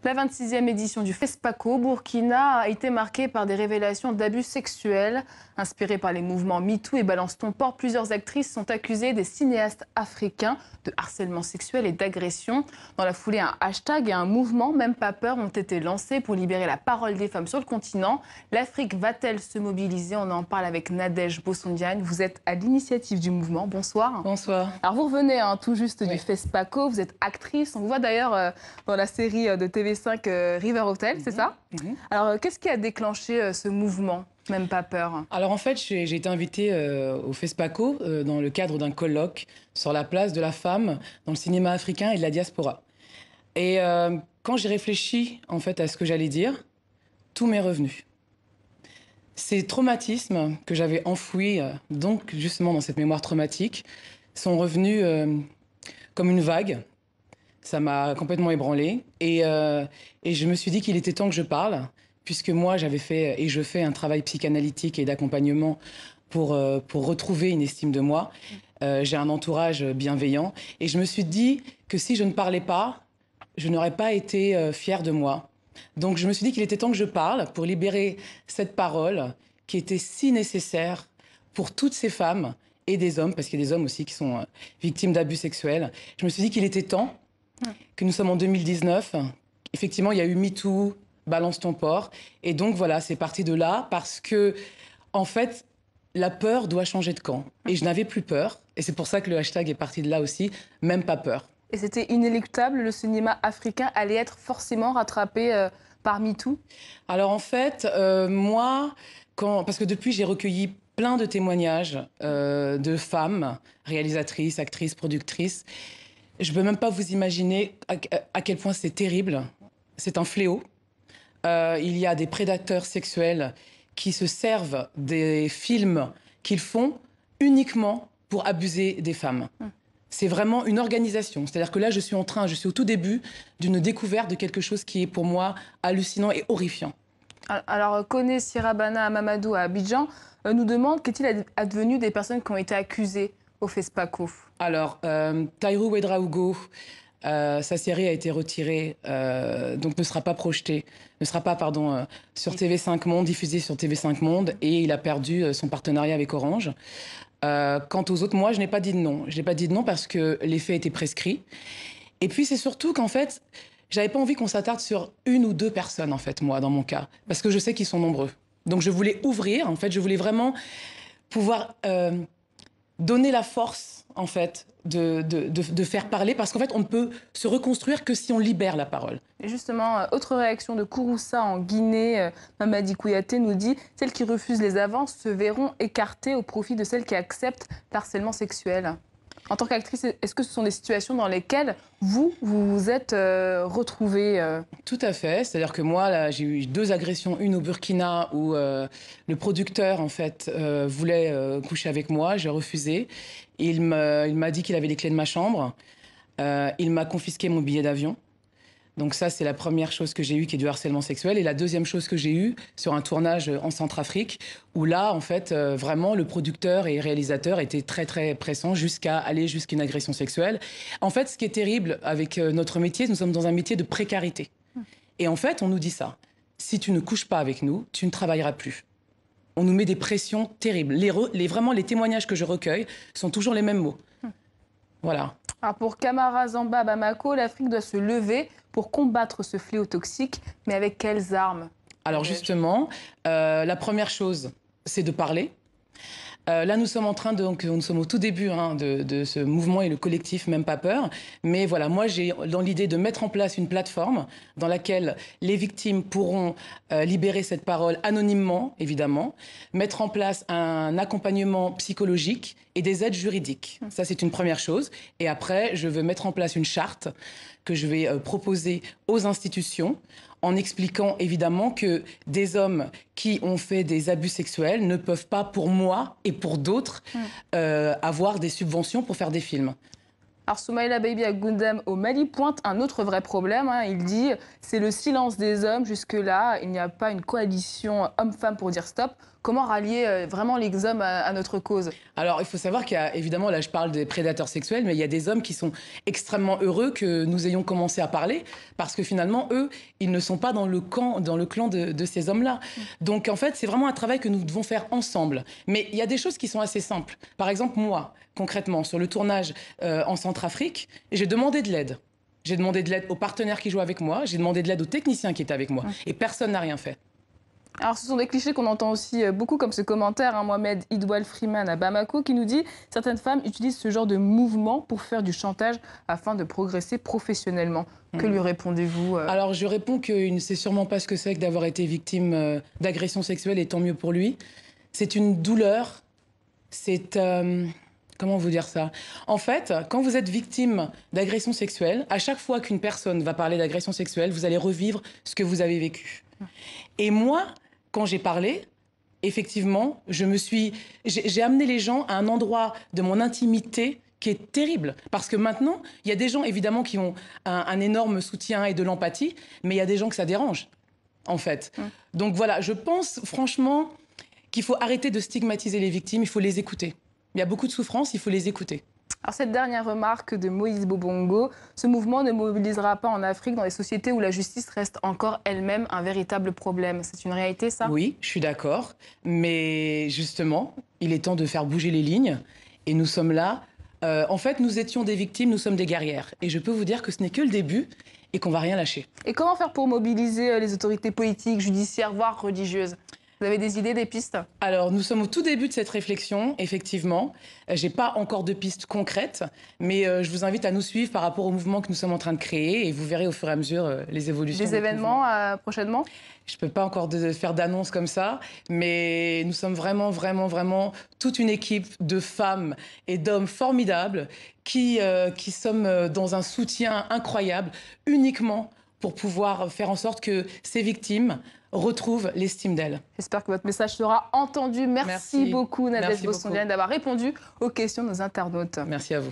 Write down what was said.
La 26e édition du FESPACO au Burkina a été marquée par des révélations d'abus sexuels. Inspirées par les mouvements MeToo et Balance ton port, plusieurs actrices sont accusées des cinéastes africains de harcèlement sexuel et d'agression. Dans la foulée, un hashtag et un mouvement, Même pas peur, ont été lancés pour libérer la parole des femmes sur le continent. L'Afrique va-t-elle se mobiliser? On en parle avec Nadège Bossondiane. Vous êtes à l'initiative du mouvement. Bonsoir. Bonsoir. Alors vous revenez tout juste du FESPACO, vous êtes actrice. On vous voit d'ailleurs dans la série de TV5 River Hotel, c'est ça? Alors qu'est-ce qui a déclenché ce mouvement, Même pas peur? Alors en fait, j'ai été invitée au FESPACO dans le cadre d'un colloque sur la place de la femme dans le cinéma africain et de la diaspora. Et quand j'ai réfléchi en fait à ce que j'allais dire, tout m'est revenu. Ces traumatismes que j'avais enfouis, donc justement dans cette mémoire traumatique, sont revenus comme une vague. Ça m'a complètement ébranlée et je me suis dit qu'il était temps que je parle, puisque moi j'avais fait et je fais un travail psychanalytique et d'accompagnement pour retrouver une estime de moi. J'ai un entourage bienveillant et je me suis dit que si je ne parlais pas, je n'aurais pas été fière de moi. Donc je me suis dit qu'il était temps que je parle pour libérer cette parole qui était si nécessaire pour toutes ces femmes et des hommes, parce qu'il y a des hommes aussi qui sont victimes d'abus sexuels. Je me suis dit qu'il était temps, que nous sommes en 2019. Effectivement, il y a eu MeToo, Balance ton port. Et donc voilà, c'est parti de là parce que, en fait, la peur doit changer de camp. Et je n'avais plus peur. Et c'est pour ça que le hashtag est parti de là aussi, Même pas peur. Et c'était inéluctable, le cinéma africain allait être forcément rattrapé par MeToo? Alors en fait, moi, parce que depuis, j'ai recueilli plein de témoignages de femmes, réalisatrices, actrices, productrices. Je ne peux même pas vous imaginer à quel point c'est terrible. C'est un fléau. Il y a des prédateurs sexuels qui se servent des films qu'ils font uniquement pour abuser des femmes. C'est vraiment une organisation. C'est-à-dire que là, je suis au tout début d'une découverte de quelque chose qui est pour moi hallucinant et horrifiant. Alors, Koné Sirabana Mamadou à Abidjan nous demande qu'est-il advenu des personnes qui ont été accusées au FESPACO? Alors, Tahirou Ouedraogo, sa série a été retirée, donc ne sera pas projetée, sur TV5 Monde, diffusée sur TV5 Monde, et il a perdu son partenariat avec Orange. Quant aux autres, moi, je n'ai pas dit de non. Je n'ai pas dit de non parce que les faits étaient prescrits. Et puis, c'est surtout qu'en fait, j'avais pas envie qu'on s'attarde sur une ou deux personnes, en fait, moi, dans mon cas, parce que je sais qu'ils sont nombreux. Donc, je voulais ouvrir, en fait, je voulais vraiment pouvoir donner la force, en fait, de faire parler, parce qu'en fait, on ne peut se reconstruire que si on libère la parole. Et justement, autre réaction de Kouroussa en Guinée, Mamadi Kouyaté nous dit « Celles qui refusent les avances se verront écartées au profit de celles qui acceptent l'harcèlement sexuel ». En tant qu'actrice, est-ce que ce sont des situations dans lesquelles vous vous êtes retrouvée? Tout à fait. C'est-à-dire que moi, là, j'ai eu 2 agressions. Une au Burkina où le producteur, en fait, voulait coucher avec moi. J'ai refusé. Il m'a dit qu'il avait les clés de ma chambre. Il m'a confisqué mon billet d'avion. Donc ça, c'est la première chose que j'ai eue qui est du harcèlement sexuel. Et la deuxième chose que j'ai eue sur un tournage en Centrafrique, où là, en fait, vraiment, le producteur et le réalisateur étaient très, très pressants jusqu'à aller jusqu'à une agression sexuelle. En fait, ce qui est terrible avec notre métier, nous sommes dans un métier de précarité. Et en fait, on nous dit ça. Si tu ne couches pas avec nous, tu ne travailleras plus. On nous met des pressions terribles. Vraiment, les témoignages que je recueille sont toujours les mêmes mots. Voilà. Alors pour Camara Zamba Bamako, l'Afrique doit se lever pour combattre ce fléau toxique, mais avec quelles armes? Alors justement, la première chose, c'est de parler. Là, nous sommes nous sommes au tout début de ce mouvement et le collectif Même pas peur. Mais voilà, moi, j'ai dans l'idée de mettre en place une plateforme dans laquelle les victimes pourront libérer cette parole anonymement, évidemment, mettre en place un accompagnement psychologique et des aides juridiques. Ça, c'est une première chose. Et après, je veux mettre en place une charte que je vais proposer aux institutions en expliquant évidemment que des hommes qui ont fait des abus sexuels ne peuvent pas, pour moi et pour d'autres, avoir des subventions pour faire des films. Alors Soumaïla Baby à Gundam au Mali pointe un autre vrai problème. Il dit c'est le silence des hommes. Jusque-là, il n'y a pas une coalition homme-femme pour dire stop. Comment rallier vraiment les hommes à notre cause? Alors, il faut savoir qu'il y a, évidemment, là je parle des prédateurs sexuels, mais il y a des hommes qui sont extrêmement heureux que nous ayons commencé à parler, parce que finalement, eux, ils ne sont pas dans le clan de ces hommes-là. Donc, en fait, c'est vraiment un travail que nous devons faire ensemble. Mais il y a des choses qui sont assez simples. Par exemple, moi, concrètement, sur le tournage en Centrafrique, j'ai demandé de l'aide. J'ai demandé de l'aide aux partenaires qui jouent avec moi, j'ai demandé de l'aide aux techniciens qui étaient avec moi. Et personne n'a rien fait. Alors, ce sont des clichés qu'on entend aussi beaucoup, comme ce commentaire, hein, Mohamed Idoual Freeman à Bamako, qui nous dit « Certaines femmes utilisent ce genre de mouvement pour faire du chantage afin de progresser professionnellement ». Que lui répondez-vous Alors, je réponds qu'il ne sait sûrement pas ce que c'est que d'avoir été victime d'agression sexuelle, et tant mieux pour lui. C'est une douleur, c'est... comment vous dire ça? En fait, quand vous êtes victime d'agression sexuelle, à chaque fois qu'une personne va parler d'agression sexuelle, vous allez revivre ce que vous avez vécu. Et moi, quand j'ai parlé, effectivement, j'ai amené les gens à un endroit de mon intimité qui est terrible. Parce que maintenant, il y a des gens, évidemment, qui ont un énorme soutien et de l'empathie, mais il y a des gens que ça dérange, en fait. Donc voilà, je pense franchement qu'il faut arrêter de stigmatiser les victimes, il faut les écouter. Il y a beaucoup de souffrance, il faut les écouter. Alors, cette dernière remarque de Moïse Bobongo, ce mouvement ne mobilisera pas en Afrique dans les sociétés où la justice reste encore elle-même un véritable problème. C'est une réalité, ça? Oui, je suis d'accord. Mais justement, il est temps de faire bouger les lignes. Et nous sommes là. En fait, nous étions des victimes, nous sommes des guerrières. Et je peux vous dire que ce n'est que le début et qu'on ne va rien lâcher. Et comment faire pour mobiliser les autorités politiques, judiciaires, voire religieuses? Vous avez des idées, des pistes? Alors, nous sommes au tout début de cette réflexion, effectivement. Je n'ai pas encore de pistes concrètes, mais je vous invite à nous suivre par rapport au mouvement que nous sommes en train de créer et vous verrez au fur et à mesure les évolutions. Des événements prochainement? Je ne peux pas encore faire d'annonces comme ça, mais nous sommes vraiment toute une équipe de femmes et d'hommes formidables qui sommes dans un soutien incroyable, uniquement pour pouvoir faire en sorte que ces victimes retrouvent l'estime d'elles. J'espère que votre message sera entendu. Merci beaucoup, Nadège Bossondiane, d'avoir répondu aux questions de nos internautes. Merci à vous.